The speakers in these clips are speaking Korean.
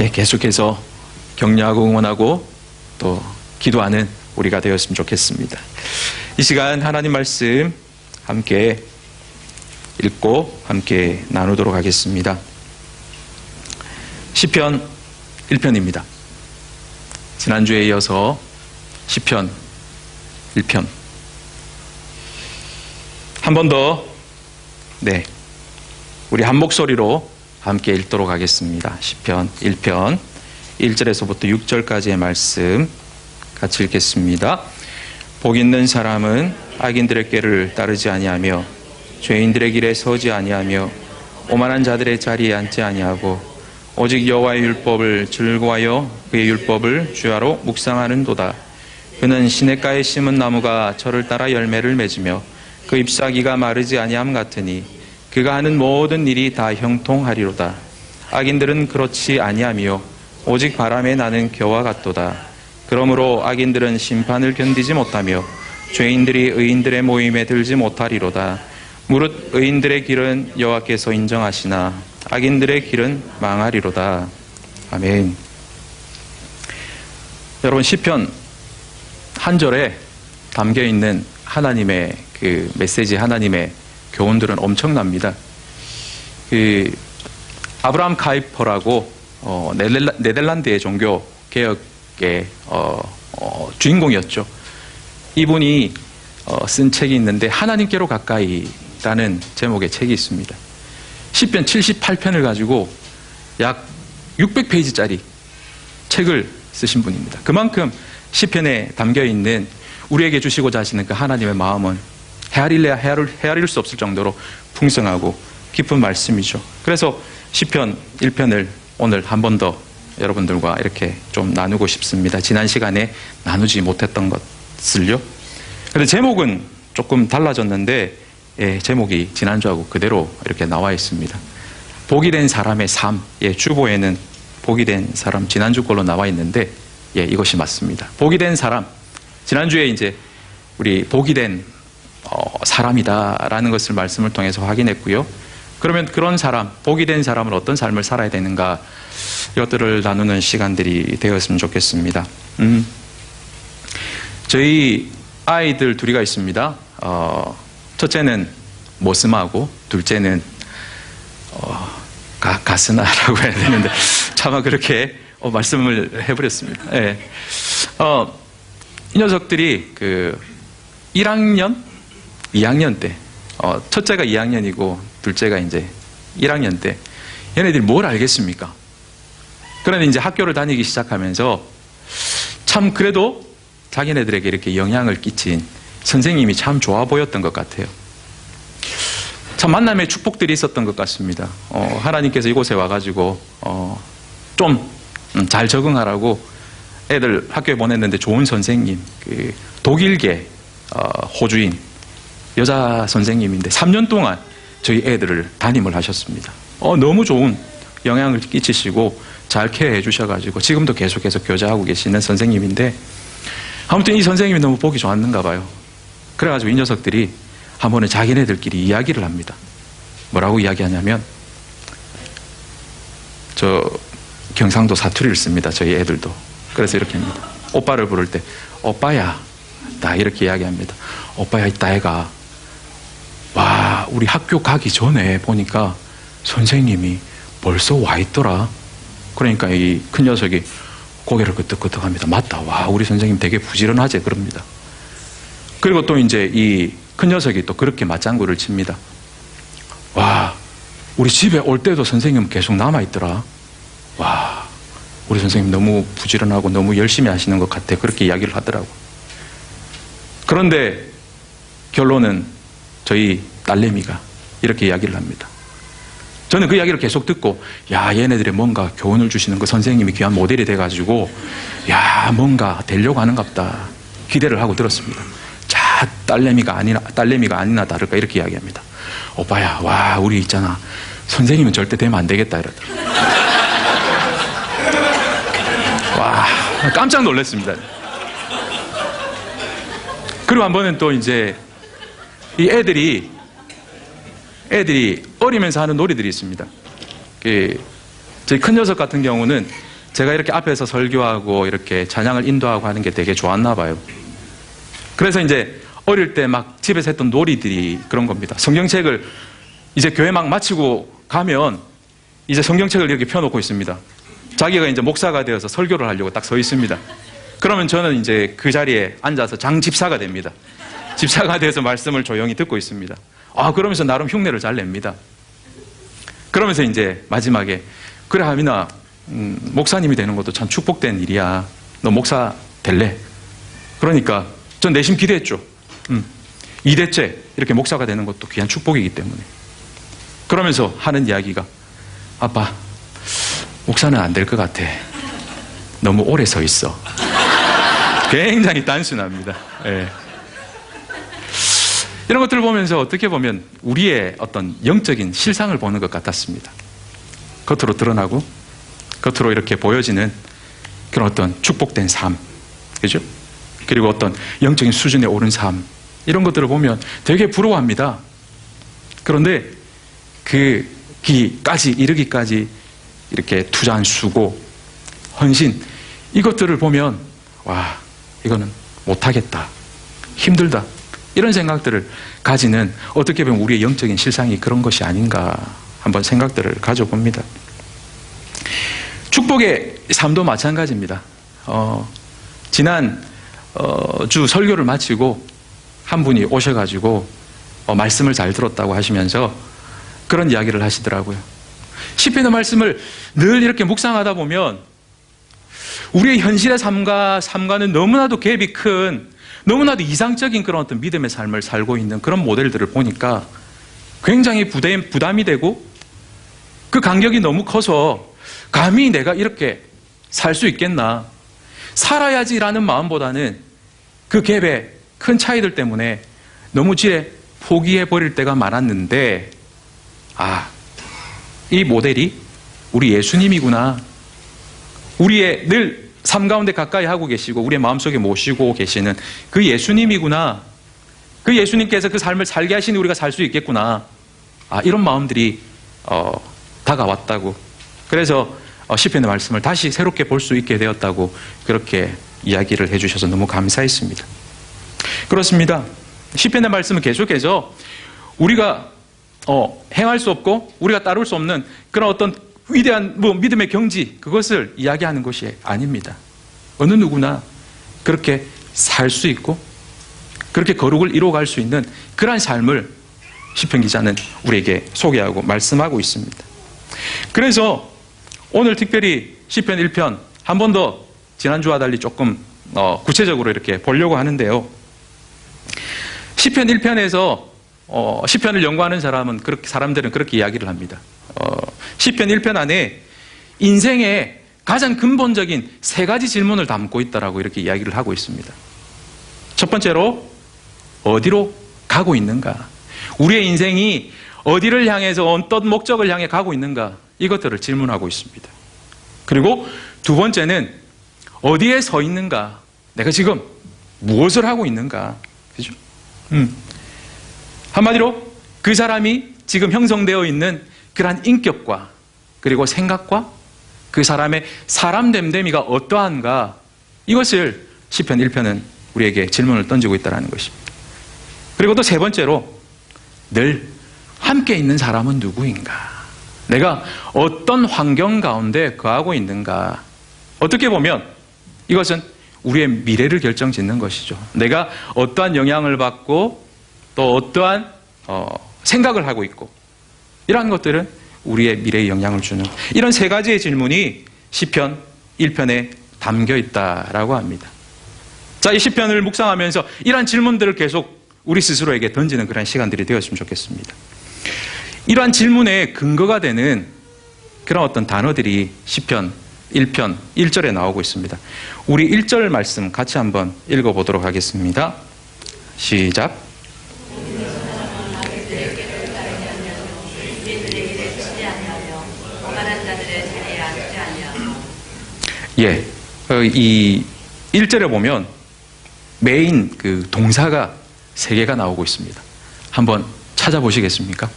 계속해서 격려하고 응원하고 또 기도하는 우리가 되었으면 좋겠습니다. 이 시간 하나님 말씀 함께 읽고 함께 나누도록 하겠습니다. 시편 1편입니다. 지난주에 이어서 시편 1편 한 번 더 우리 한 목소리로 함께 읽도록 하겠습니다. 시편 1편 1절에서부터 6절까지의 말씀 같이 읽겠습니다. 복 있는 사람은 악인들의 꾀를 따르지 아니하며 죄인들의 길에 서지 아니하며 오만한 자들의 자리에 앉지 아니하고 오직 여호와의 율법을 즐거워하여 그의 율법을 주야로 묵상하는도다. 그는 시냇가에 심은 나무가 저를 따라 열매를 맺으며 그 잎사귀가 마르지 아니함 같으니 그가 하는 모든 일이 다 형통하리로다. 악인들은 그렇지 아니하며 오직 바람에 나는 겨와 같도다. 그러므로 악인들은 심판을 견디지 못하며 죄인들이 의인들의 모임에 들지 못하리로다. 무릇 의인들의 길은 여호와께서 인정하시나 악인들의 길은 망하리로다. 아멘. 여러분, 시편 한 절에 담겨있는 하나님의 그 메시지, 하나님의 교훈들은 엄청납니다. 아브라함 카이퍼라고 네덜란드의 종교 개혁의 주인공이었죠. 이분이 쓴 책이 있는데 하나님께로 가까이라는 제목의 책이 있습니다. 시편 78편을 가지고 약 600페이지짜리 책을 쓰신 분입니다. 그만큼 시편에 담겨있는 우리에게 주시고자 하시는 그 하나님의 마음은 헤아릴래야 헤아릴 수 없을 정도로 풍성하고 깊은 말씀이죠. 그래서 시편 1편을 오늘 한 번 더 여러분들과 이렇게 좀 나누고 싶습니다. 지난 시간에 나누지 못했던 것을요. 그런데 제목은 조금 달라졌는데 제목이 지난주하고 그대로 이렇게 나와 있습니다. 복이 된 사람의 삶. 주보에는 복이 된 사람 지난주 걸로 나와 있는데 이것이 맞습니다. 복이 된 사람. 지난주에 이제 우리 복이 된 사람이다라는 것을 말씀을 통해서 확인했고요. 그러면 그런 사람, 복이 된 사람은 어떤 삶을 살아야 되는가, 이것들을 나누는 시간들이 되었으면 좋겠습니다. 저희 아이들 둘이가 있습니다. 첫째는 모스마고 둘째는 가스나라고 해야 되는데 차마 그렇게 말씀을 해버렸습니다. 이 녀석들이 1학년, 2학년 때 첫째가 2학년이고 둘째가 이제 1학년 때 얘네들이 뭘 알겠습니까? 그런데 이제 학교를 다니기 시작하면서 참 그래도 자기네들에게 이렇게 영향을 끼친 선생님이 참 좋아 보였던 것 같아요. 참 만남의 축복들이 있었던 것 같습니다. 하나님께서 이곳에 와가지고 좀 잘 적응하라고 애들 학교에 보냈는데 좋은 선생님, 독일계 호주인 여자 선생님인데 3년 동안 저희 애들을 담임을 하셨습니다. 너무 좋은 영향을 끼치시고 잘 케어해 주셔가지고 지금도 계속해서 교제하고 계시는 선생님인데, 아무튼 이 선생님이 너무 보기 좋았는가 봐요. 그래가지고 이 녀석들이 한 번은 자기네들끼리 이야기를 합니다. 뭐라고 이야기하냐면, 저 경상도 사투리를 씁니다. 저희 애들도. 그래서 이렇게 합니다. 오빠를 부를 때 오빠야, 나 이렇게 이야기합니다. 오빠야, 이따 애가 와, 우리 학교 가기 전에 보니까 선생님이 벌써 와 있더라. 그러니까 이 큰 녀석이 고개를 끄덕끄덕 합니다. 맞다. 와, 우리 선생님 되게 부지런하지. 그럽니다. 그리고 또 이제 이 큰 녀석이 또 그렇게 맞장구를 칩니다. 와, 우리 집에 올 때도 선생님 계속 남아있더라. 와, 우리 선생님 너무 부지런하고 너무 열심히 하시는 것 같아. 그렇게 이야기를 하더라고. 그런데 결론은 저희 딸내미가 이렇게 이야기를 합니다. 저는 그 이야기를 계속 듣고, 야, 얘네들이 뭔가 교훈을 주시는 그 선생님이 귀한 모델이 돼가지고, 야, 뭔가 되려고 하는갑다. 기대를 하고 들었습니다. 자, 딸내미가 아니나 다를까 이렇게 이야기합니다. 오빠야, 와, 우리 있잖아. 선생님은 절대 되면 안 되겠다 이러더라고요. 와, 깜짝 놀랐습니다. 그리고 한 번은 또 이제 이 애들이 어리면서 하는 놀이들이 있습니다. 저희 큰 녀석 같은 경우는 제가 이렇게 앞에서 설교하고 이렇게 찬양을 인도하고 하는 게 되게 좋았나 봐요. 그래서 이제 어릴 때 막 집에서 했던 놀이들이 그런 겁니다. 성경책을 이제 교회 막 마치고 가면 이제 성경책을 이렇게 펴놓고 있습니다. 자기가 이제 목사가 되어서 설교를 하려고 딱 서 있습니다. 그러면 저는 이제 그 자리에 앉아서 장집사가 됩니다. 집사가 돼서 말씀을 조용히 듣고 있습니다. 그러면서 나름 흉내를 잘 냅니다. 그러면서 이제 마지막에 그래 하민아, 목사님이 되는 것도 참 축복된 일이야. 너 목사 될래? 그러니까 전 내심 기대했죠. 2대째 이렇게 목사가 되는 것도 귀한 축복이기 때문에. 그러면서 하는 이야기가 아빠, 목사는 안 될 것 같아. 너무 오래 서 있어. 굉장히 단순합니다. 예. 이런 것들을 보면서 어떻게 보면 우리의 어떤 영적인 실상을 보는 것 같았습니다. 겉으로 드러나고 겉으로 이렇게 보여지는 그런 어떤 축복된 삶, 그죠? 그리고 어떤 영적인 수준에 오른 삶, 이런 것들을 보면 되게 부러워합니다. 그런데 그 길까지 이르기까지 이렇게 투자한 수고, 헌신, 이것들을 보면 와, 이거는 못하겠다, 힘들다, 이런 생각들을 가지는 어떻게 보면 우리의 영적인 실상이 그런 것이 아닌가 한번 생각들을 가져봅니다. 축복의 삶도 마찬가지입니다. 지난 주 설교를 마치고 한 분이 오셔가지고 말씀을 잘 들었다고 하시면서 그런 이야기를 하시더라고요. 시편의 말씀을 늘 이렇게 묵상하다 보면 우리의 현실의 삶과는 너무나도 갭이 큰, 너무나도 이상적인 그런 어떤 믿음의 삶을 살고 있는 그런 모델들을 보니까 굉장히 부담이 되고 그 간격이 너무 커서 감히 내가 이렇게 살 수 있겠나, 살아야지라는 마음보다는 그 갭의 큰 차이들 때문에 너무 지레 포기해버릴 때가 많았는데, 이 모델이 우리 예수님이구나, 우리의 늘 삶 가운데 가까이 하고 계시고 우리의 마음속에 모시고 계시는 그 예수님이구나, 그 예수님께서 그 삶을 살게 하시니 우리가 살 수 있겠구나, 이런 마음들이 다가왔다고. 그래서 시편의 말씀을 다시 새롭게 볼 수 있게 되었다고 그렇게 이야기를 해주셔서 너무 감사했습니다. 그렇습니다. 시편의 말씀은 계속해서 우리가 행할 수 없고 우리가 따를 수 없는 그런 어떤 위대한 믿음의 경지, 그것을 이야기하는 것이 아닙니다. 어느 누구나 그렇게 살 수 있고 그렇게 거룩을 이루어갈 수 있는 그러한 삶을 시편 기자는 우리에게 소개하고 말씀하고 있습니다. 그래서 오늘 특별히 시편 1편 한 번 더 지난주와 달리 조금 구체적으로 이렇게 보려고 하는데요. 시편 1편에서 시편을 연구하는 사람들은 그렇게 이야기를 합니다. 시편 1편 안에 인생의 가장 근본적인 세 가지 질문을 담고 있다라고 이렇게 이야기를 하고 있습니다. 첫 번째로 어디로 가고 있는가? 우리의 인생이 어디를 향해서 어떤 목적을 향해 가고 있는가? 이것들을 질문하고 있습니다. 그리고 두 번째는 어디에 서 있는가? 내가 지금 무엇을 하고 있는가? 그죠? 한마디로 그 사람이 지금 형성되어 있는 그러한 인격과 그리고 생각과 그 사람의 사람 됨됨이가 어떠한가, 이것을 시편 1편은 우리에게 질문을 던지고 있다는 것입니다. 그리고 또 세 번째로 늘 함께 있는 사람은 누구인가, 내가 어떤 환경 가운데 거하고 있는가. 어떻게 보면 이것은 우리의 미래를 결정짓는 것이죠. 내가 어떠한 영향을 받고 또 어떠한 생각을 하고 있고, 이러한 것들은 우리의 미래에 영향을 주는 이런 세 가지의 질문이 시편 1편에 담겨 있다라고 합니다. 자, 이 시편을 묵상하면서 이러한 질문들을 계속 우리 스스로에게 던지는 그런 시간들이 되었으면 좋겠습니다. 이러한 질문의 근거가 되는 그런 어떤 단어들이 시편 1편 1절에 나오고 있습니다. 우리 1절 말씀 같이 한번 읽어보도록 하겠습니다. 시작. 예, 이 1절에 보면 메인 그 동사가 3개가 나오고 있습니다. 한번 찾아보시겠습니까?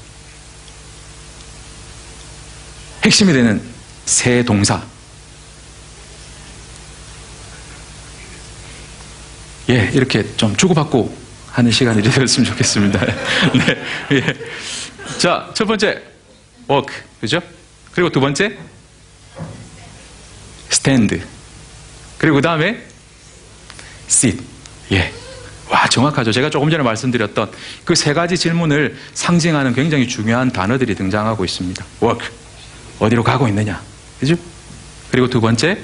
핵심이 되는 세 동사. 예, 이렇게 좀 주고받고 하는 시간이 되었으면 좋겠습니다. 네, 예. 자, 첫 번째, work. 그죠? 그리고 두 번째, stand. 그리고 그 다음에, sit. 예. 와, 정확하죠. 제가 조금 전에 말씀드렸던 그 세 가지 질문을 상징하는 굉장히 중요한 단어들이 등장하고 있습니다. work. 어디로 가고 있느냐. 그죠? 그리고 두 번째,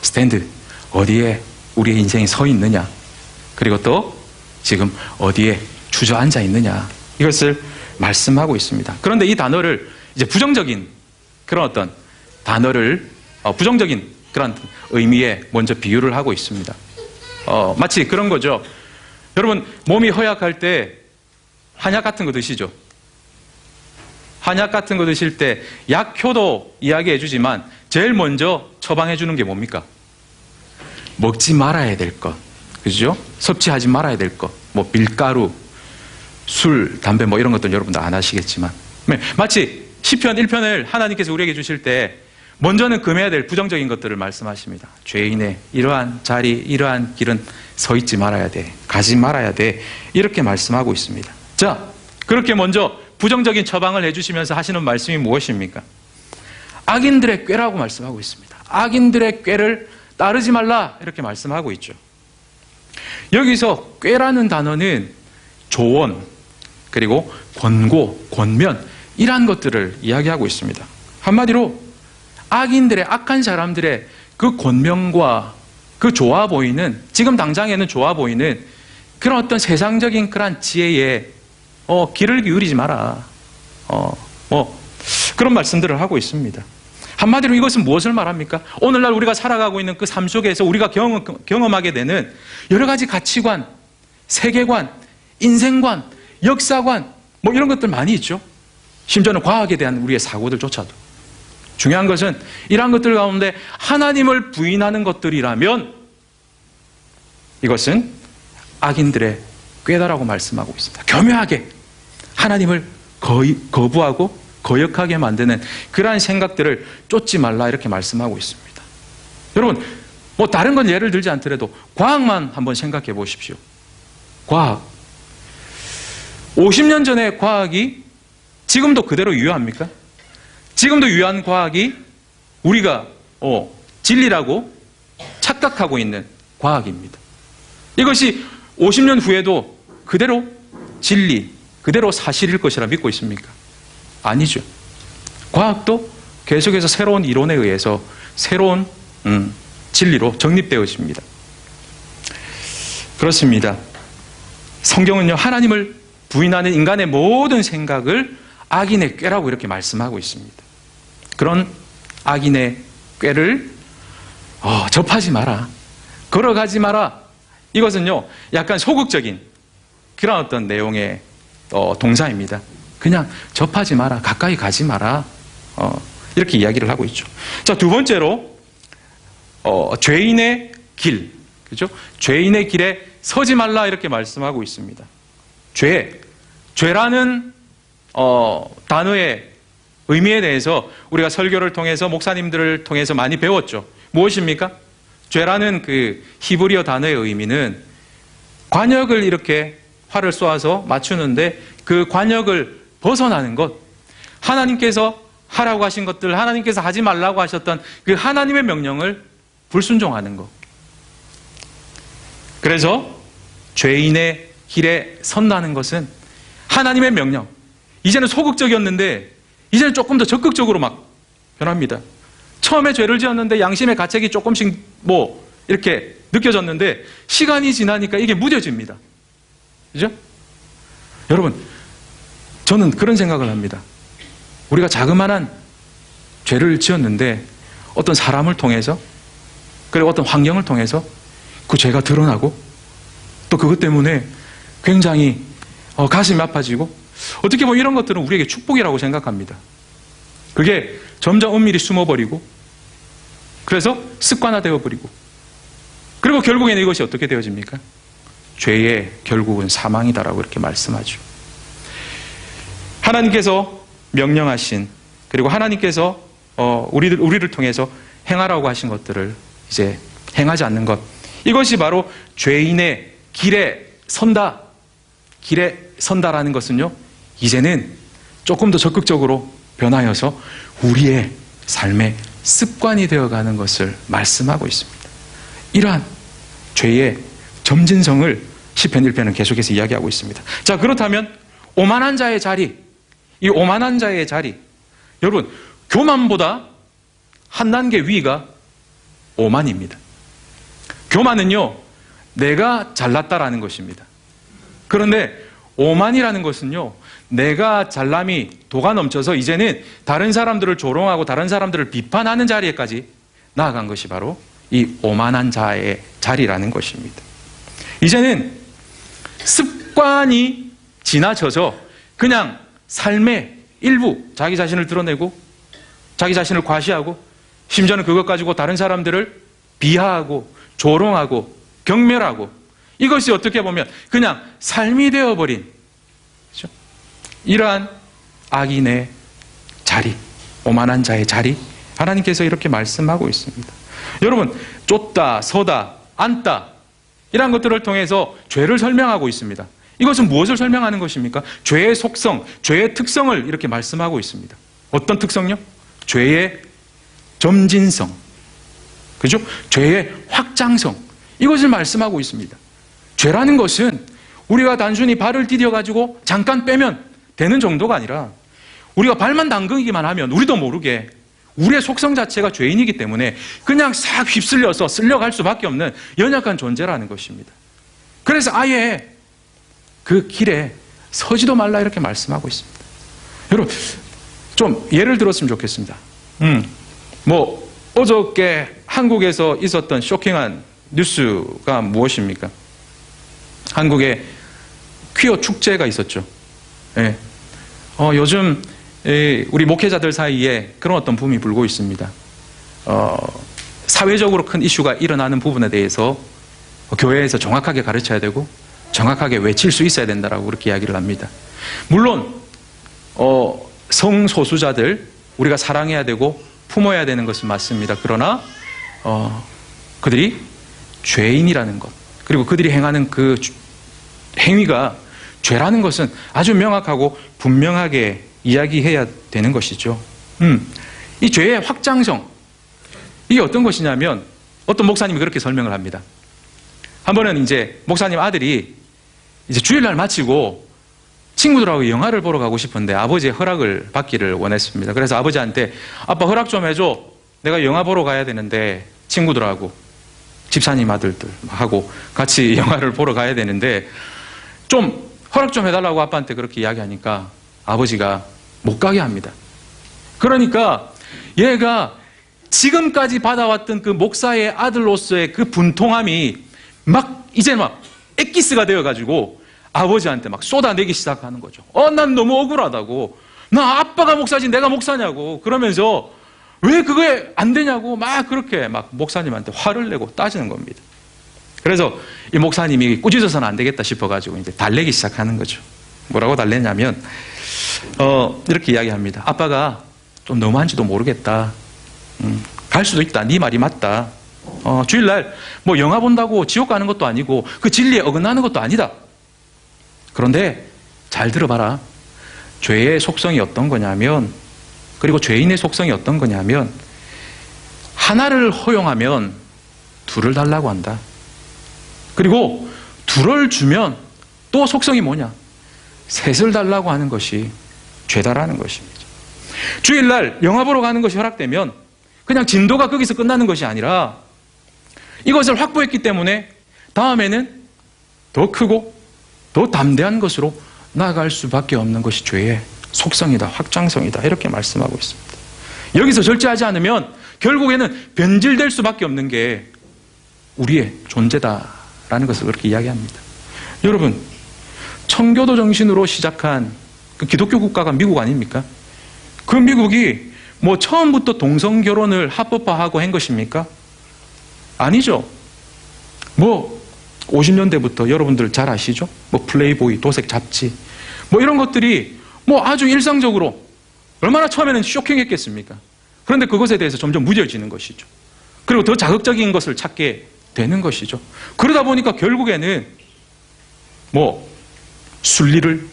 stand. 어디에 우리의 인생이 서 있느냐. 그리고 또 지금 어디에 주저앉아 있느냐. 이것을 말씀하고 있습니다. 그런데 이 단어를 이제 부정적인 그런 어떤 단어를 부정적인 그런 의미에 먼저 비유를 하고 있습니다. 마치 그런 거죠. 여러분, 몸이 허약할 때 한약 같은 거 드시죠? 한약 같은 거 드실 때 약효도 이야기해 주지만 제일 먼저 처방해 주는 게 뭡니까? 먹지 말아야 될 것. 그죠? 섭취하지 말아야 될 것. 뭐 밀가루, 술, 담배 뭐 이런 것들은 여러분도 안 하시겠지만 마치 시편 1편을 하나님께서 우리에게 주실 때 먼저는 금해야 될 부정적인 것들을 말씀하십니다. 죄인의 이러한 자리, 이러한 길은 서 있지 말아야 돼. 가지 말아야 돼. 이렇게 말씀하고 있습니다. 자, 그렇게 먼저 부정적인 처방을 해주시면서 하시는 말씀이 무엇입니까? 악인들의 꾀라고 말씀하고 있습니다. 악인들의 꾀를 따르지 말라 이렇게 말씀하고 있죠. 여기서 꾀라는 단어는 조언, 그리고 권고, 권면 이러한 것들을 이야기하고 있습니다. 한마디로 악인들의, 악한 사람들의 그 권명과 그 좋아 보이는, 지금 당장에는 좋아 보이는 그런 어떤 세상적인 그런 지혜에 귀를 기울이지 마라. 그런 말씀들을 하고 있습니다. 한마디로 이것은 무엇을 말합니까? 오늘날 우리가 살아가고 있는 그 삶 속에서 우리가 경험하게 되는 여러 가지 가치관, 세계관, 인생관, 역사관 뭐 이런 것들 많이 있죠. 심지어는 과학에 대한 우리의 사고들조차도. 중요한 것은 이러한 것들 가운데 하나님을 부인하는 것들이라면 이것은 악인들의 꾀다라고 말씀하고 있습니다. 교묘하게 하나님을 거부하고 거역하게 만드는 그러한 생각들을 쫓지 말라 이렇게 말씀하고 있습니다. 여러분, 뭐 다른 건 예를 들지 않더라도 과학만 한번 생각해 보십시오. 과학. 50년 전의 과학이 지금도 그대로 유효합니까? 지금도 유효한 과학이 우리가 진리라고 착각하고 있는 과학입니다. 이것이 50년 후에도 그대로 진리, 그대로 사실일 것이라 믿고 있습니까? 아니죠. 과학도 계속해서 새로운 이론에 의해서 새로운 진리로 정립되어집니다. 그렇습니다. 성경은요, 하나님을 부인하는 인간의 모든 생각을 악인의 꾀라고 이렇게 말씀하고 있습니다. 그런 악인의 꾀를 접하지 마라. 걸어가지 마라. 이것은요, 약간 소극적인 그런 어떤 내용의 동사입니다. 그냥 접하지 마라. 가까이 가지 마라. 이렇게 이야기를 하고 있죠. 자, 두 번째로 죄인의 길. 그죠? 죄인의 길에 서지 말라 이렇게 말씀하고 있습니다. 죄라는 단어의 의미에 대해서 우리가 설교를 통해서 목사님들을 통해서 많이 배웠죠. 무엇입니까? 죄라는 그 히브리어 단어의 의미는 관역을 이렇게 활을 쏘아서 맞추는데 그 관역을 벗어나는 것, 하나님께서 하라고 하신 것들, 하나님께서 하지 말라고 하셨던 그 하나님의 명령을 불순종하는 것. 그래서 죄인의 길에 선다는 것은 하나님의 명령. 이제는 소극적이었는데 이제는 조금 더 적극적으로 막 변합니다. 처음에 죄를 지었는데 양심의 가책이 조금씩 이렇게 느껴졌는데 시간이 지나니까 이게 무뎌집니다. 그죠? 여러분, 저는 그런 생각을 합니다. 우리가 자그마한 죄를 지었는데 어떤 사람을 통해서, 그리고 어떤 환경을 통해서 그 죄가 드러나고 또 그것 때문에 굉장히 가슴이 아파지고, 어떻게 보면 이런 것들은 우리에게 축복이라고 생각합니다. 그게 점점 은밀히 숨어버리고, 그래서 습관화되어 버리고, 그리고 결국에는 이것이 어떻게 되어집니까? 죄의 결국은 사망이다라고 이렇게 말씀하죠. 하나님께서 명령하신, 그리고 하나님께서 우리를 통해서 행하라고 하신 것들을 이제 행하지 않는 것, 이것이 바로 죄인의 길에 선다. 길에 선다라는 것은요, 이제는 조금 더 적극적으로 변하여서 우리의 삶의 습관이 되어가는 것을 말씀하고 있습니다. 이러한 죄의 점진성을 시편 1편은 계속해서 이야기하고 있습니다. 자, 그렇다면 오만한 자의 자리, 이 오만한 자의 자리, 여러분, 교만보다 한 단계 위가 오만입니다. 교만은요, 내가 잘났다라는 것입니다. 그런데 오만이라는 것은요, 내가 잘남이 도가 넘쳐서 이제는 다른 사람들을 조롱하고 다른 사람들을 비판하는 자리에까지 나아간 것이 바로 이 오만한 자의 자리라는 것입니다. 이제는 습관이 지나쳐서 그냥 삶의 일부, 자기 자신을 드러내고 자기 자신을 과시하고 심지어는 그것 가지고 다른 사람들을 비하하고 조롱하고 경멸하고, 이것이 어떻게 보면 그냥 삶이 되어버린, 그렇죠? 이러한 악인의 자리, 오만한 자의 자리, 하나님께서 이렇게 말씀하고 있습니다. 여러분, 쫓다, 서다, 앉다, 이러한 것들을 통해서 죄를 설명하고 있습니다. 이것은 무엇을 설명하는 것입니까? 죄의 속성, 죄의 특성을 이렇게 말씀하고 있습니다. 어떤 특성요? 죄의 점진성, 그죠? 죄의 확장성, 이것을 말씀하고 있습니다. 죄라는 것은 우리가 단순히 발을 디뎌가지고 잠깐 빼면 되는 정도가 아니라 우리가 발만 담그기만 하면 우리도 모르게 우리의 속성 자체가 죄인이기 때문에 그냥 싹 휩쓸려서 쓸려갈 수밖에 없는 연약한 존재라는 것입니다. 그래서 아예 그 길에 서지도 말라 이렇게 말씀하고 있습니다. 여러분, 좀 예를 들었으면 좋겠습니다. 어저께 한국에서 있었던 쇼킹한 뉴스가 무엇입니까? 한국에 퀴어 축제가 있었죠. 예. 요즘 우리 목회자들 사이에 그런 어떤 붐이 불고 있습니다. 사회적으로 큰 이슈가 일어나는 부분에 대해서 교회에서 정확하게 가르쳐야 되고 정확하게 외칠 수 있어야 된다라고 그렇게 이야기를 합니다. 물론 성소수자들 우리가 사랑해야 되고 품어야 되는 것은 맞습니다. 그러나 그들이 죄인이라는 것, 그리고 그들이 행하는 그 행위가 죄라는 것은 아주 명확하고 분명하게 이야기해야 되는 것이죠. 이 죄의 확장성, 이게 어떤 것이냐면 어떤 목사님이 그렇게 설명을 합니다. 한 번은 이제 목사님 아들이 이제 주일날 마치고 친구들하고 영화를 보러 가고 싶은데 아버지의 허락을 받기를 원했습니다. 그래서 아버지한테 아빠 허락 좀 해줘. 내가 영화 보러 가야 되는데 친구들하고 집사님 아들들하고 같이 영화를 보러 가야 되는데 좀 허락 좀 해달라고 아빠한테 그렇게 이야기하니까 아버지가 못 가게 합니다. 그러니까 얘가 지금까지 받아왔던 그 목사의 아들로서의 그 분통함이 이제 엑기스가 되어가지고 아버지한테 막 쏟아내기 시작하는 거죠. 난 너무 억울하다고. 나 아빠가 목사지 내가 목사냐고. 그러면서 왜 그게 안 되냐고 그렇게 목사님한테 화를 내고 따지는 겁니다. 그래서 이 목사님이 꾸짖어서는 안 되겠다 싶어가지고 이제 달래기 시작하는 거죠. 뭐라고 달래냐면, 이렇게 이야기합니다. 아빠가 좀 너무한지도 모르겠다. 갈 수도 있다. 네 말이 맞다. 주일날 영화 본다고 지옥 가는 것도 아니고 그 진리에 어긋나는 것도 아니다. 그런데 잘 들어봐라. 죄의 속성이 어떤 거냐면, 그리고 죄인의 속성이 어떤 거냐면, 하나를 허용하면 둘을 달라고 한다. 그리고 둘을 주면 또 속성이 뭐냐? 셋을 달라고 하는 것이 죄다라는 것입니다. 주일날 영화 보러 가는 것이 허락되면 그냥 진도가 거기서 끝나는 것이 아니라 이것을 확보했기 때문에 다음에는 더 크고 더 담대한 것으로 나아갈 수밖에 없는 것이 죄의 속성이다, 확장성이다, 이렇게 말씀하고 있습니다. 여기서 절제하지 않으면 결국에는 변질될 수밖에 없는 게 우리의 존재다라는 것을 그렇게 이야기합니다. 여러분, 청교도 정신으로 시작한 그 기독교 국가가 미국 아닙니까? 그 미국이 처음부터 동성 결혼을 합법화하고 한 것입니까? 아니죠. 50년대부터 여러분들 잘 아시죠? 플레이보이, 도색 잡지, 이런 것들이 아주 일상적으로 얼마나 처음에는 쇼킹했겠습니까? 그런데 그것에 대해서 점점 무뎌지는 것이죠. 그리고 더 자극적인 것을 찾게 되는 것이죠. 그러다 보니까 결국에는 순리를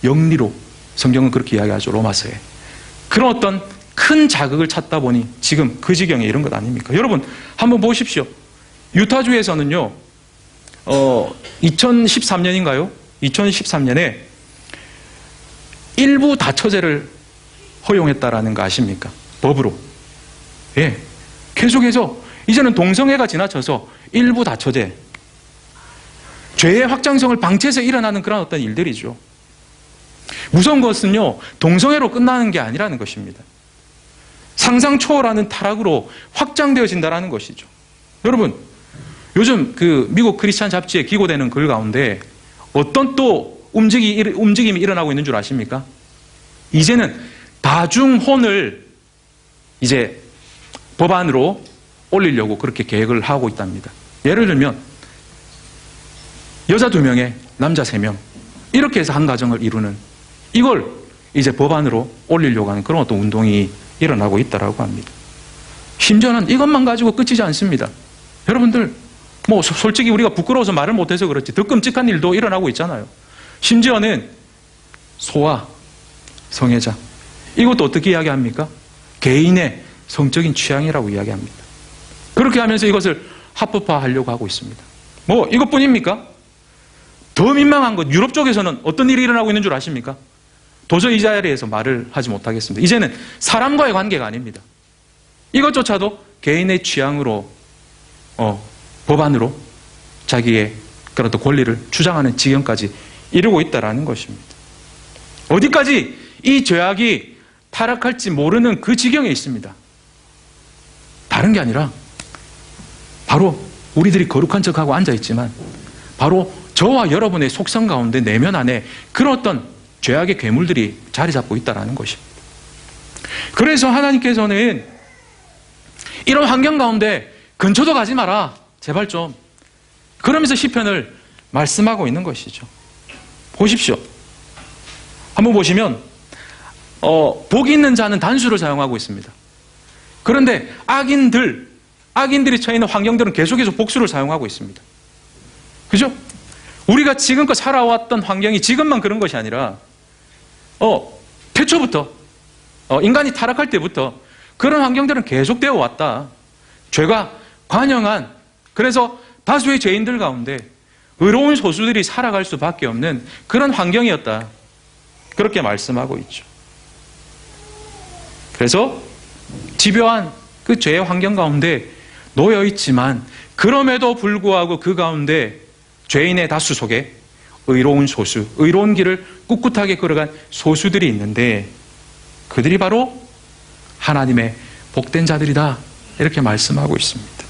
영리로, 성경은 그렇게 이야기하죠, 로마서에. 그런 어떤 큰 자극을 찾다 보니 지금 그 지경에 이런 것 아닙니까? 여러분 한번 보십시오. 유타주에서는요 2013년인가요? 2013년에 일부 다처제를 허용했다라는 거 아십니까? 법으로. 예, 계속해서 이제는 동성애가 지나쳐서 일부 다처제, 죄의 확장성을 방치해서 일어나는 그런 어떤 일들이죠. 무서운 것은요, 동성애로 끝나는 게 아니라는 것입니다. 상상 초월하는 타락으로 확장되어진다는 것이죠. 여러분, 요즘 그 미국 크리스찬 잡지에 기고되는 글 가운데 어떤 또 움직임이 일어나고 있는 줄 아십니까? 이제는 다중혼을 이제 법안으로 올리려고 그렇게 계획을 하고 있답니다. 예를 들면 여자 2명에 남자 3명 이렇게 해서 한 가정을 이루는, 이걸 이제 법안으로 올리려고 하는 그런 어떤 운동이 일어나고 있다고 합니다. 심지어는 이것만 가지고 끝이지 않습니다. 여러분들 솔직히 우리가 부끄러워서 말을 못해서 그렇지 더 끔찍한 일도 일어나고 있잖아요. 심지어는 소아, 성애자, 이것도 어떻게 이야기합니까? 개인의 성적인 취향이라고 이야기합니다. 그렇게 하면서 이것을 합법화하려고 하고 있습니다. 이것뿐입니까? 더 민망한 것, 유럽 쪽에서는 어떤 일이 일어나고 있는 줄 아십니까? 도저히 이 자리에서 말을 하지 못하겠습니다. 이제는 사람과의 관계가 아닙니다. 이것조차도 개인의 취향으로 법안으로 자기의 그런 권리를 주장하는 지경까지 이르고 있다는 것입니다. 어디까지 이 죄악이 타락할지 모르는 그 지경에 있습니다. 다른 게 아니라 바로 우리들이 거룩한 척하고 앉아있지만 바로 저와 여러분의 속성 가운데 내면 안에 그런 어떤 죄악의 괴물들이 자리 잡고 있다는 것입니다. 그래서 하나님께서는 이런 환경 가운데 근처도 가지 마라, 제발 좀, 그러면서 시편을 말씀하고 있는 것이죠. 보십시오. 한번 보시면 복이 있는 자는 단수를 사용하고 있습니다. 그런데 악인들이 처해 있는 환경들은 계속해서 복수를 사용하고 있습니다. 그죠? 우리가 지금껏 살아왔던 환경이 지금만 그런 것이 아니라 태초부터 인간이 타락할 때부터 그런 환경들은 계속되어 왔다. 죄가 관영한, 그래서 다수의 죄인들 가운데 의로운 소수들이 살아갈 수밖에 없는 그런 환경이었다. 그렇게 말씀하고 있죠. 그래서 집요한 그 죄의 환경 가운데 놓여 있지만 그럼에도 불구하고 그 가운데 죄인의 다수 속에 의로운 소수, 의로운 길을 꿋꿋하게 걸어간 소수들이 있는데 그들이 바로 하나님의 복된 자들이다. 이렇게 말씀하고 있습니다.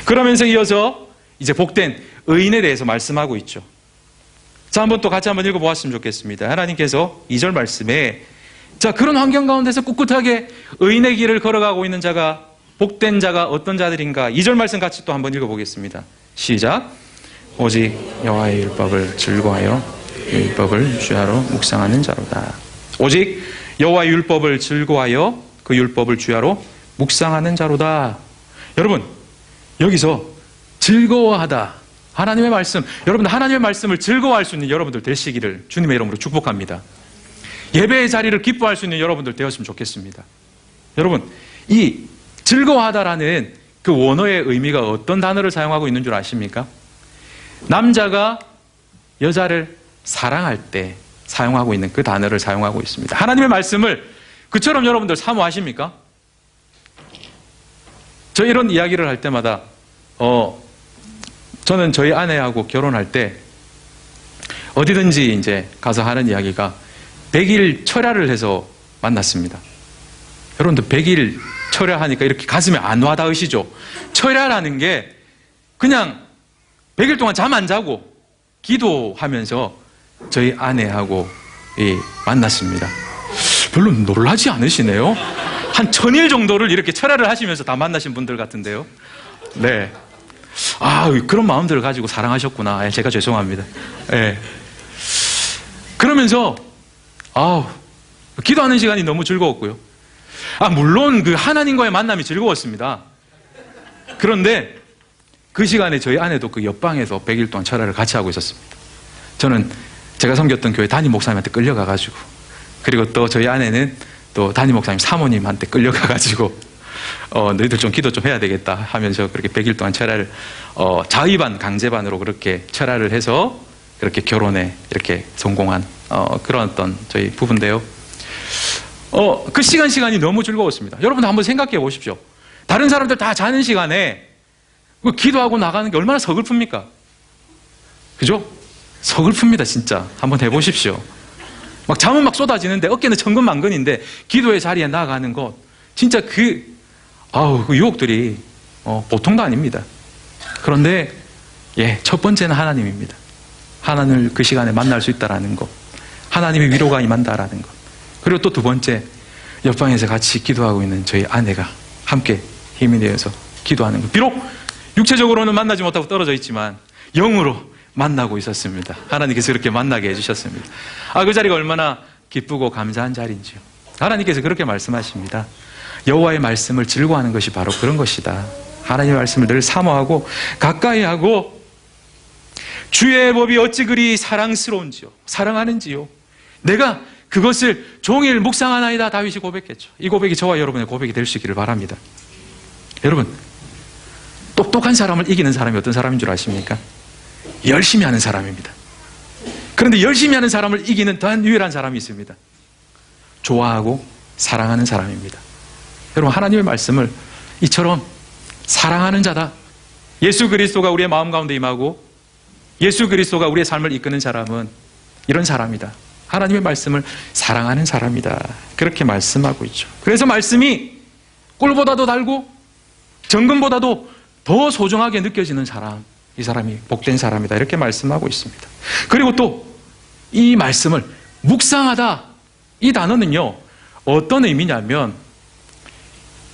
그러면서 이어서 이제 복된 의인에 대해서 말씀하고 있죠. 자, 한번 읽어보았으면 좋겠습니다. 하나님께서 2절 말씀에 자, 그런 환경 가운데서 꿋꿋하게 의인의 길을 걸어가고 있는 자가, 복된 자가 어떤 자들인가? 2절 말씀 같이 또 한번 읽어보겠습니다. 시작. 오직 여호와의 율법을 즐거워하여 율법을 주야로 묵상하는 자로다. 오직 여호와의 율법을 즐거워하여 그 율법을 주야로 묵상하는 자로다. 여러분, 여기서 즐거워하다, 하나님의 말씀, 여러분들 하나님의 말씀을 즐거워할 수 있는 여러분들 되시기를 주님의 이름으로 축복합니다. 예배의 자리를 기뻐할 수 있는 여러분들 되었으면 좋겠습니다. 여러분, 이 즐거워하다라는 그 원어의 의미가 어떤 단어를 사용하고 있는 줄 아십니까? 남자가 여자를 사랑할 때 사용하고 있는 그 단어를 사용하고 있습니다. 하나님의 말씀을 그처럼 여러분들 사모하십니까? 저 이런 이야기를 할 때마다 저는 저희 아내하고 결혼할 때 어디든지 이제 가서 하는 이야기가 100일 철야를 해서 만났습니다. 여러분들 100일 철야하니까 이렇게 가슴에 안 와닿으시죠? 철야라는 게 그냥 100일 동안 잠 안 자고 기도하면서 저희 아내하고 만났습니다. 별로 놀라지 않으시네요? 한 1000일 정도를 이렇게 철야를 하시면서 다 만나신 분들 같은데요. 네. 그런 마음들을 가지고 사랑하셨구나. 제가 죄송합니다. 네. 그러면서 기도하는 시간이 너무 즐거웠고요. 물론 그 하나님과의 만남이 즐거웠습니다. 그런데 그 시간에 저희 아내도 그 옆방에서 100일 동안 철야를 같이 하고 있었습니다. 저는 제가 섬겼던 교회 담임 목사님한테 끌려가가지고, 그리고 또 저희 아내는 또 담임 목사님 사모님한테 끌려가가지고 너희들 좀 기도 좀 해야 되겠다 하면서 그렇게 100일 동안 철야를 자의반 강제반으로 그렇게 철야를 해서 그렇게 결혼에 이렇게 성공한 그런 어떤 저희 부부인데요. 그 시간이 너무 즐거웠습니다. 여러분 한번 생각해 보십시오. 다른 사람들 다 자는 시간에 기도하고 나가는 게 얼마나 서글픕니까? 그죠? 서글픕니다, 진짜. 한번 해보십시오. 막 잠은 막 쏟아지는데 어깨는 천근만근인데 기도의 자리에 나가는 것, 진짜 그 유혹들이 보통도 아닙니다. 그런데 첫 번째는 하나님입니다. 하나님을 그 시간에 만날 수 있다라는 것, 하나님의 위로가 임한다라는 것. 그리고 또 두 번째, 옆방에서 같이 기도하고 있는 저희 아내가 함께 힘이 되어서 기도하는 것. 비록 육체적으로는 만나지 못하고 떨어져 있지만 영으로 만나고 있었습니다. 하나님께서 그렇게 만나게 해주셨습니다. 그 자리가 얼마나 기쁘고 감사한 자리인지요. 하나님께서 그렇게 말씀하십니다. 여호와의 말씀을 즐거워하는 것이 바로 그런 것이다. 하나님의 말씀을 늘 사모하고 가까이 하고 주의 법이 어찌 그리 사랑스러운지요, 사랑하는지요. 내가 그것을 종일 묵상하나이다. 다윗이 고백했죠. 이 고백이 저와 여러분의 고백이 될 수 있기를 바랍니다. 여러분, 똑똑한 사람을 이기는 사람이 어떤 사람인 줄 아십니까? 열심히 하는 사람입니다. 그런데 열심히 하는 사람을 이기는 단 유일한 사람이 있습니다. 좋아하고 사랑하는 사람입니다. 여러분, 하나님의 말씀을 이처럼 사랑하는 자다. 예수 그리스도가 우리의 마음 가운데 임하고 예수 그리스도가 우리의 삶을 이끄는 사람은 이런 사람이다. 하나님의 말씀을 사랑하는 사람이다. 그렇게 말씀하고 있죠. 그래서 말씀이 꿀보다도 달고 정금보다도 더 소중하게 느껴지는 사람, 이 사람이 복된 사람이다. 이렇게 말씀하고 있습니다. 그리고 또 이 말씀을 묵상하다, 이 단어는요 어떤 의미냐면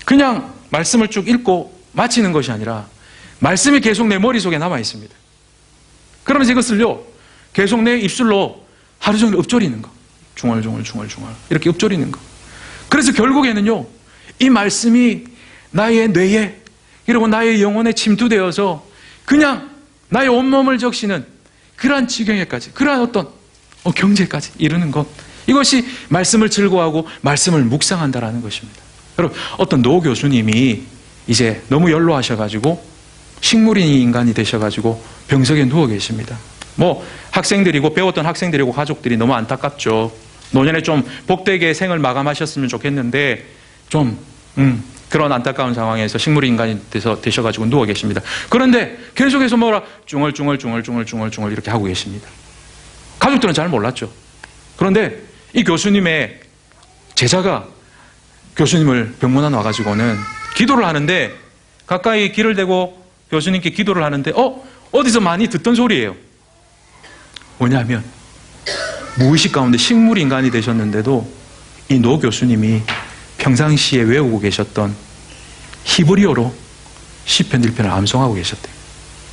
그냥 말씀을 쭉 읽고 마치는 것이 아니라 말씀이 계속 내 머릿속에 남아 있습니다. 그러면서 이것을요 계속 내 입술로 하루 종일 읊조리는 거, 중얼중얼 이렇게 읊조리는 거. 그래서 결국에는요 이 말씀이 나의 뇌에 그리고 나의 영혼에 침투되어서 그냥 나의 온몸을 적시는 그러한 지경에까지, 그러한 어떤 경제까지 이르는 것, 이것이 말씀을 즐거워하고 말씀을 묵상한다라는 것입니다. 여러분, 어떤 노 교수님이 이제 너무 연로하셔가지고 식물인 인간이 되셔가지고 병석에 누워 계십니다. 학생들이고 배웠던 학생들이고 가족들이 너무 안타깝죠. 노년에 좀 복되게 생을 마감하셨으면 좋겠는데 좀 그런 안타까운 상황에서 식물인 인간이 되셔가지고 누워 계십니다. 그런데 계속해서 중얼중얼 이렇게 하고 계십니다. 가족들은 잘 몰랐죠. 그런데 이 교수님의 제자가 교수님을 병문안 와가지고는 기도를 하는데, 가까이 귀를 대고 교수님께 기도를 하는데 어디서 많이 듣던 소리예요. 뭐냐면 무의식 가운데 식물인간이 되셨는데도 이 노 교수님이 평상시에 외우고 계셨던 히브리어로 시편 1편을 암송하고 계셨대요.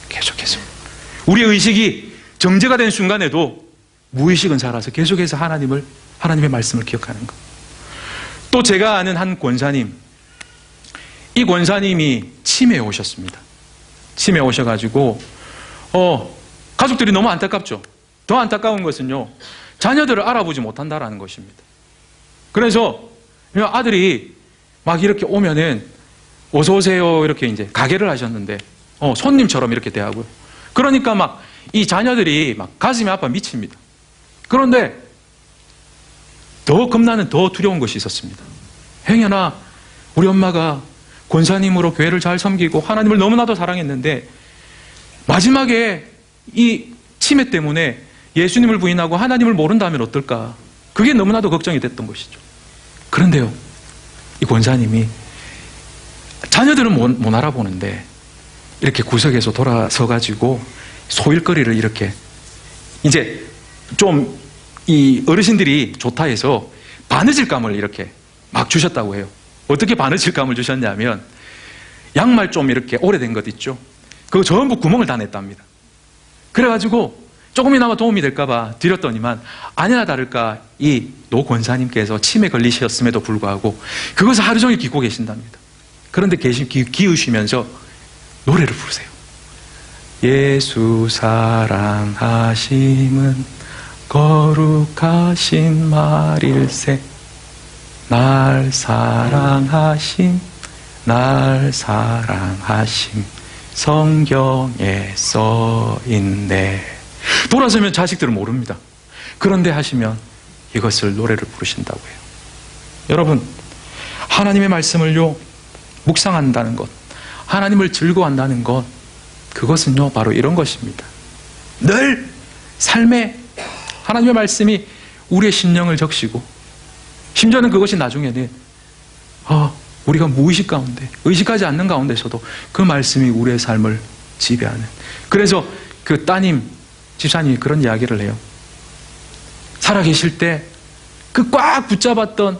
계속해서 우리의 의식이 정제가 된 순간에도 무의식은 살아서 계속해서 하나님의 말씀을 기억하는 것. 또 제가 아는 한 권사님, 이 권사님이 치매에 오셨습니다. 치매에 오셔가지고 가족들이 너무 안타깝죠. 더 안타까운 것은요 자녀들을 알아보지 못한다라는 것입니다. 그래서 아들이 막 이렇게 오면은 어서 오세요 이렇게 이제 가게를 하셨는데 손님처럼 이렇게 대하고요. 그러니까 막 이 자녀들이 막 가슴이 아파 미칩니다. 그런데 더 겁나는, 더 두려운 것이 있었습니다. 행여나 우리 엄마가 권사님으로 교회를 잘 섬기고 하나님을 너무나도 사랑했는데 마지막에 이 치매 때문에 예수님을 부인하고 하나님을 모른다면 어떨까? 그게 너무나도 걱정이 됐던 것이죠. 그런데요 이 권사님이 자녀들은 못 알아보는데 이렇게 구석에서 돌아서가지고 소일거리를 이렇게 이제 좀 이 어르신들이 좋다 해서 바느질감을 이렇게 막 주셨다고 해요. 어떻게 바느질감을 주셨냐면 양말 좀 이렇게 오래된 것 있죠. 그거 전부 구멍을 다 냈답니다. 그래가지고 조금이나마 도움이 될까봐 드렸더니만 아니나 다를까 이 노 권사님께서 치매 걸리셨음에도 불구하고 그것을 하루 종일 기고 계신답니다. 그런데 기으시면서 노래를 부르세요. 예수 사랑하심은 거룩하신 말일세. 날 사랑하심, 날 사랑하심, 성경에 써있네. 돌아서면 자식들은 모릅니다. 그런데 하시면 이것을 노래를 부르신다고 해요. 여러분, 하나님의 말씀을요 묵상한다는 것, 하나님을 즐거워한다는 것, 그것은요 바로 이런 것입니다. 늘 삶에 하나님의 말씀이 우리의 심령을 적시고, 심지어는 그것이 나중에는 우리가 무의식 가운데, 의식하지 않는 가운데서도 그 말씀이 우리의 삶을 지배하는. 그래서 그 따님, 집사님이 그런 이야기를 해요. 살아계실 때 그 꽉 붙잡았던,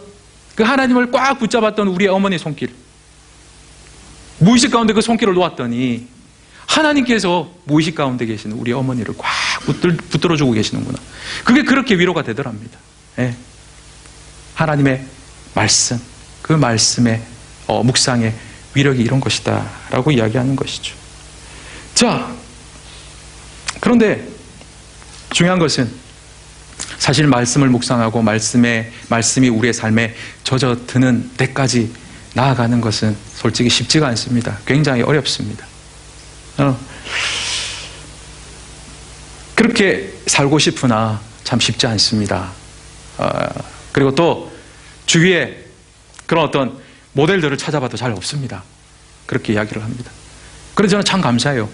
그 하나님을 꽉 붙잡았던 우리의 어머니 손길, 무의식 가운데 그 손길을 놓았더니 하나님께서 무의식 가운데 계시는 우리 어머니를 꽉 붙들어주고 계시는구나. 그게 그렇게 위로가 되더랍니다. 예. 하나님의 말씀, 그 말씀의 묵상의 위력이 이런 것이다 라고 이야기하는 것이죠. 자, 그런데 중요한 것은 사실 말씀을 묵상하고 말씀이 우리의 삶에 젖어드는 때까지 나아가는 것은 솔직히 쉽지가 않습니다. 굉장히 어렵습니다. 그렇게 살고 싶으나 참 쉽지 않습니다. 그리고 또 주위에 그런 어떤 모델들을 찾아봐도 잘 없습니다. 그렇게 이야기를 합니다. 그래서 저는 참 감사해요.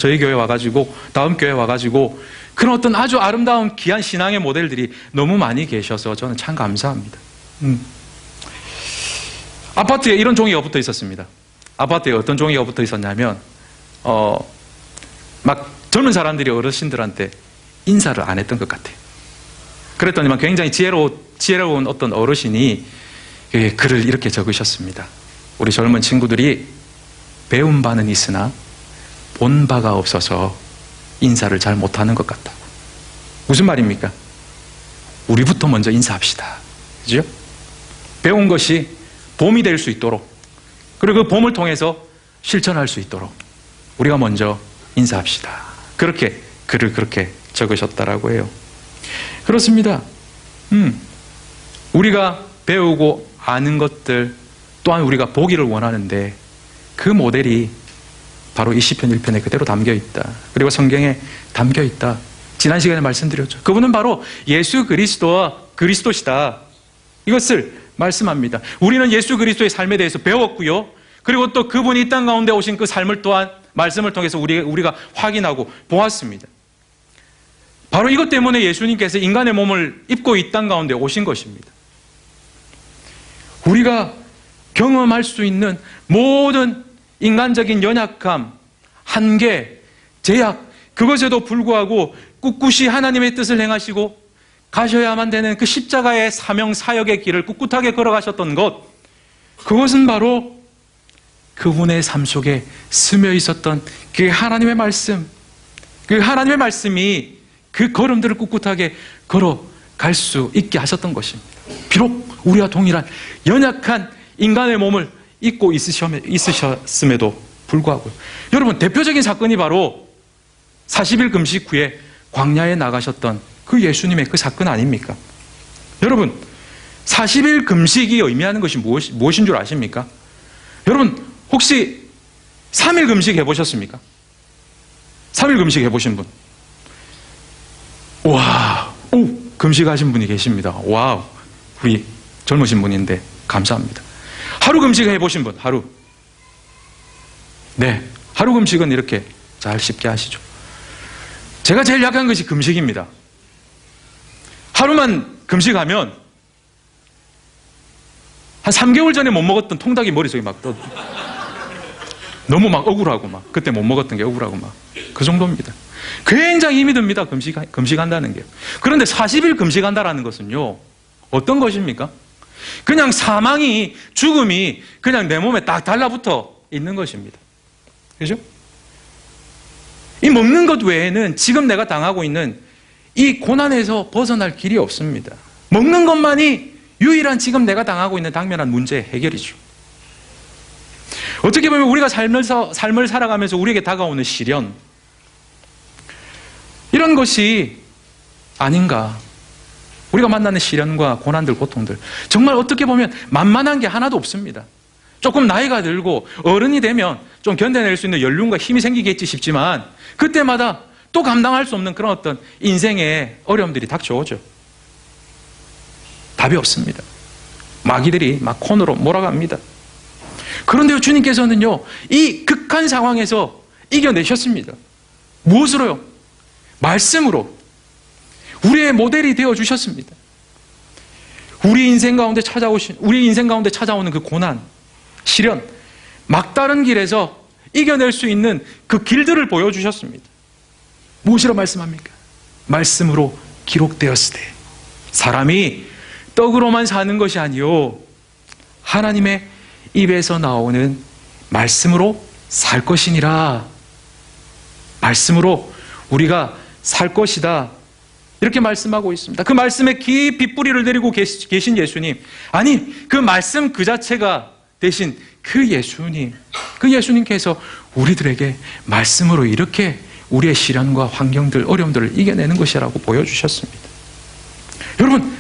저희 교회 와가지고, 다음 교회 와가지고 그런 어떤 아주 아름다운 귀한 신앙의 모델들이 너무 많이 계셔서 저는 참 감사합니다. 아파트에 이런 종이가 붙어 있었습니다. 아파트에 어떤 종이가 붙어 있었냐면 막 젊은 사람들이 어르신들한테 인사를 안 했던 것 같아요. 그랬더니만 굉장히 지혜로운 어떤 어르신이 글을 이렇게 적으셨습니다. 우리 젊은 친구들이 배운 바는 있으나 본 바가 없어서 인사를 잘 못하는 것 같다고. 무슨 말입니까? 우리부터 먼저 인사합시다. 그죠? 배운 것이 봄이 될 수 있도록, 그리고 그 봄을 통해서 실천할 수 있도록 우리가 먼저 인사합시다. 그렇게 글을 그렇게 적으셨다라고 해요. 그렇습니다. 우리가 배우고 아는 것들 또한 우리가 보기를 원하는데 그 모델이 바로 이 시편 1편에 그대로 담겨있다. 그리고 성경에 담겨있다. 지난 시간에 말씀드렸죠. 그분은 바로 예수 그리스도시다. 이것을 말씀합니다. 우리는 예수 그리스도의 삶에 대해서 배웠고요. 그리고 또 그분이 이 땅 가운데 오신 그 삶을 또한 말씀을 통해서 우리가 확인하고 보았습니다. 바로 이것 때문에 예수님께서 인간의 몸을 입고 이 땅 가운데 오신 것입니다. 우리가 경험할 수 있는 모든 인간적인 연약함, 한계, 제약, 그것에도 불구하고 꿋꿋이 하나님의 뜻을 행하시고 가셔야만 되는 그 십자가의 사명 사역의 길을 꿋꿋하게 걸어가셨던 것, 그것은 바로 그분의 삶 속에 스며 있었던 그 하나님의 말씀, 그 하나님의 말씀이 그 걸음들을 꿋꿋하게 걸어갈 수 있게 하셨던 것입니다. 비록 우리와 동일한 연약한 인간의 몸을 입고 있으셨음에도 불구하고요. 여러분, 대표적인 사건이 바로 40일 금식 후에 광야에 나가셨던 그 예수님의 그 사건 아닙니까? 여러분, 40일 금식이 의미하는 것이 무엇인 줄 아십니까? 여러분, 혹시 3일 금식 해보셨습니까? 3일 금식 해보신 분? 와, 금식하신 분이 계십니다. 와우, 우리 젊으신 분인데 감사합니다. 하루 금식 해보신 분, 하루. 네, 하루 금식은 이렇게 잘 쉽게 하시죠. 제가 제일 약한 것이 금식입니다. 하루만 금식하면 한 3개월 전에 못 먹었던 통닭이 머릿속에 막 떠. 너무 막 억울하고 막 그때 못 먹었던 게 억울하고 막 그 정도입니다. 굉장히 힘이 듭니다. 금식한다는 게. 그런데 40일 금식한다라는 것은요, 어떤 것입니까? 그냥 사망이, 죽음이 그냥 내 몸에 딱 달라붙어 있는 것입니다. 그죠? 이 먹는 것 외에는 지금 내가 당하고 있는 이 고난에서 벗어날 길이 없습니다. 먹는 것만이 유일한 지금 내가 당하고 있는 당면한 문제의 해결이죠. 어떻게 보면 우리가 삶을 살아가면서 우리에게 다가오는 시련, 이런 것이 아닌가. 우리가 만나는 시련과 고난들, 고통들, 정말 어떻게 보면 만만한 게 하나도 없습니다. 조금 나이가 들고 어른이 되면 좀 견뎌낼 수 있는 연륜과 힘이 생기겠지 싶지만 그때마다 또 감당할 수 없는 그런 어떤 인생의 어려움들이 닥쳐오죠. 답이 없습니다. 마귀들이 막 코너로 몰아갑니다. 그런데 주님께서는요, 이 극한 상황에서 이겨내셨습니다. 무엇으로요? 말씀으로. 우리의 모델이 되어 주셨습니다. 우리 인생 가운데 찾아오는 그 고난, 시련, 막다른 길에서 이겨낼 수 있는 그 길들을 보여주셨습니다. 무엇이라 말씀합니까? 말씀으로 기록되었으되 사람이 떡으로만 사는 것이 아니요 하나님의 입에서 나오는 말씀으로 살 것이니라. 말씀으로 우리가 살 것이다. 이렇게 말씀하고 있습니다. 그 말씀에 깊이 뿌리를 내리고 계신 예수님, 아니 그 말씀 그 자체가 되신 그 예수님께서 우리들에게 말씀으로 이렇게 우리의 시련과 환경들, 어려움들을 이겨내는 것이라고 보여주셨습니다. 여러분,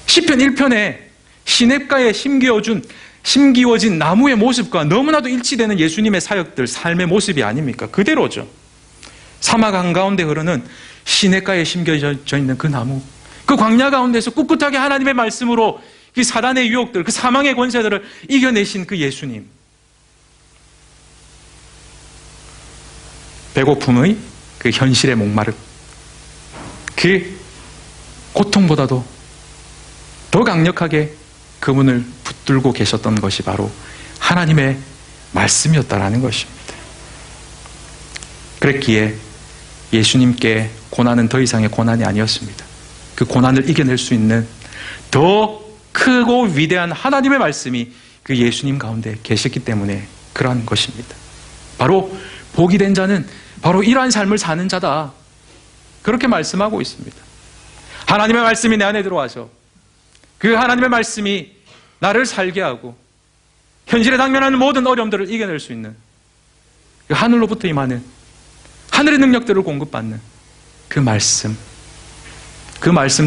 시편 1편에 시냇가에 심기워진 나무의 모습과 너무나도 일치되는 예수님의 사역들, 삶의 모습이 아닙니까? 그대로죠. 사막 한가운데 흐르는 시냇가에 심겨져 있는 그 나무, 그 광야 가운데서 꿋꿋하게 하나님의 말씀으로 그 사단의 유혹들, 그 사망의 권세들을 이겨내신 그 예수님. 배고픔의 그 현실의 목마름, 그 고통보다도 더 강력하게 그분을 붙들고 계셨던 것이 바로 하나님의 말씀이었다라는 것입니다. 그랬기에 예수님께 고난은 더 이상의 고난이 아니었습니다. 그 고난을 이겨낼 수 있는 더 크고 위대한 하나님의 말씀이 그 예수님 가운데 계셨기 때문에 그러한 것입니다. 바로 복이 된 자는 바로 이러한 삶을 사는 자다. 그렇게 말씀하고 있습니다. 하나님의 말씀이 내 안에 들어와서 그 하나님의 말씀이 나를 살게 하고 현실에 당면하는 모든 어려움들을 이겨낼 수 있는 그 하늘로부터 임하는 하늘의 능력들을 공급받는 그 말씀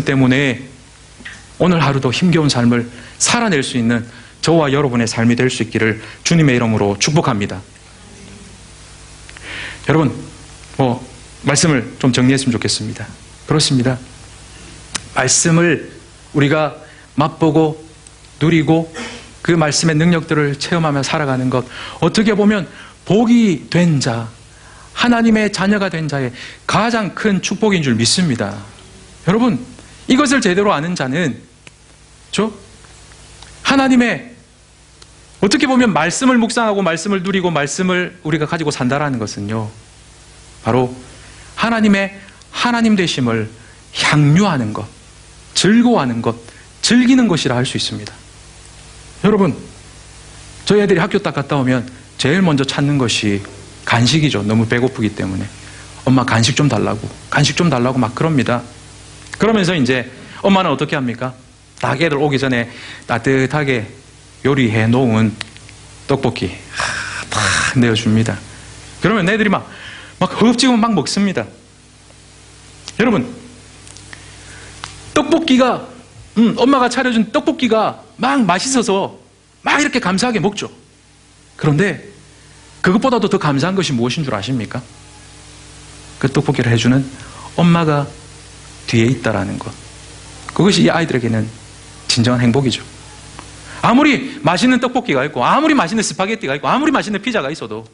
때문에 오늘 하루도 힘겨운 삶을 살아낼 수 있는 저와 여러분의 삶이 될 수 있기를 주님의 이름으로 축복합니다. 여러분, 말씀을 좀 정리했으면 좋겠습니다. 그렇습니다. 말씀을 우리가 맛보고 누리고 그 말씀의 능력들을 체험하며 살아가는 것, 어떻게 보면 복이 된 자, 하나님의 자녀가 된 자의 가장 큰 축복인 줄 믿습니다. 여러분, 이것을 제대로 아는 자는 하나님의 어떻게 보면 말씀을 묵상하고 말씀을 누리고 말씀을 우리가 가지고 산다라는 것은요, 바로 하나님의 하나님 되심을 향유하는 것, 즐거워하는 것, 즐기는 것이라 할 수 있습니다. 여러분, 저희 애들이 학교 딱 갔다 오면 제일 먼저 찾는 것이 간식이죠. 너무 배고프기 때문에. 엄마 간식 좀 달라고 막 그럽니다. 그러면서 이제 엄마는 어떻게 합니까? 딱 애들 오기 전에 따뜻하게 요리해 놓은 떡볶이 딱 내어줍니다. 그러면 애들이 막 허겁지겁 막 먹습니다. 여러분, 떡볶이가 엄마가 차려준 떡볶이가 막 맛있어서 막 이렇게 감사하게 먹죠. 그런데 그것보다도 더 감사한 것이 무엇인 줄 아십니까? 그 떡볶이를 해주는 엄마가 뒤에 있다라는 것. 그것이 이 아이들에게는 진정한 행복이죠. 아무리 맛있는 떡볶이가 있고 아무리 맛있는 스파게티가 있고 아무리 맛있는 피자가 있어도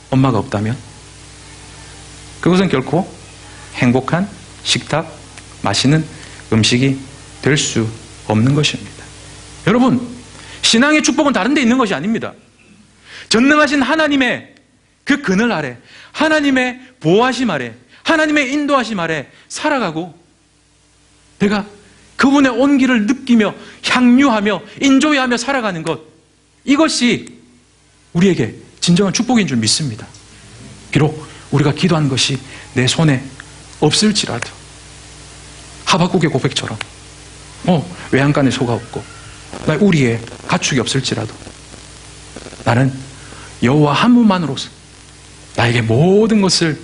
엄마가 없다면 그것은 결코 행복한 식탁, 맛있는 음식이 될 수 없는 것입니다. 여러분, 신앙의 축복은 다른 데 있는 것이 아닙니다. 전능하신 하나님의 그 그늘 아래, 하나님의 보호하심 아래, 하나님의 인도하심 아래 살아가고 내가 그분의 온기를 느끼며 향유하며 인조해하며 살아가는 것, 이것이 우리에게 진정한 축복인 줄 믿습니다. 비록 우리가 기도한 것이 내 손에 없을지라도 하박국의 고백처럼 외양간에 소가 없고 나 우리의 가축이 없을지라도 나는 여호와 한 분만으로서 나에게 모든 것을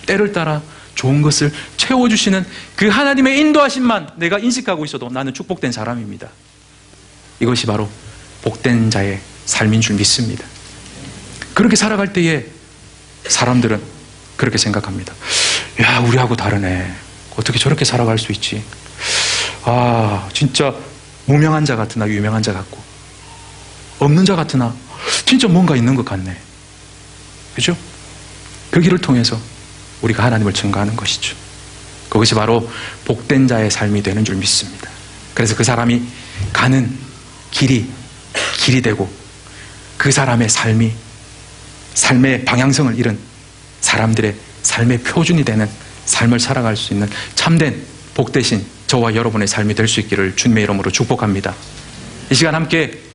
때를 따라 좋은 것을 채워주시는 그 하나님의 인도하심만 내가 인식하고 있어도 나는 축복된 사람입니다. 이것이 바로 복된 자의 삶인 줄 믿습니다. 그렇게 살아갈 때에 사람들은 그렇게 생각합니다. 야, 우리하고 다르네. 어떻게 저렇게 살아갈 수 있지? 아, 진짜 무명한 자 같으나 유명한 자 같고, 없는 자 같으나 진짜 뭔가 있는 것 같네. 그죠? 그 길을 통해서 우리가 하나님을 증거하는 것이죠. 그것이 바로 복된 자의 삶이 되는 줄 믿습니다. 그래서 그 사람이 가는 길이 되고, 그 사람의 삶의 방향성을 잃은 사람들의 삶의 표준이 되는 삶을 살아갈 수 있는 참된 복되신 저와 여러분의 삶이 될 수 있기를 주님의 이름으로 축복합니다. 이 시간 함께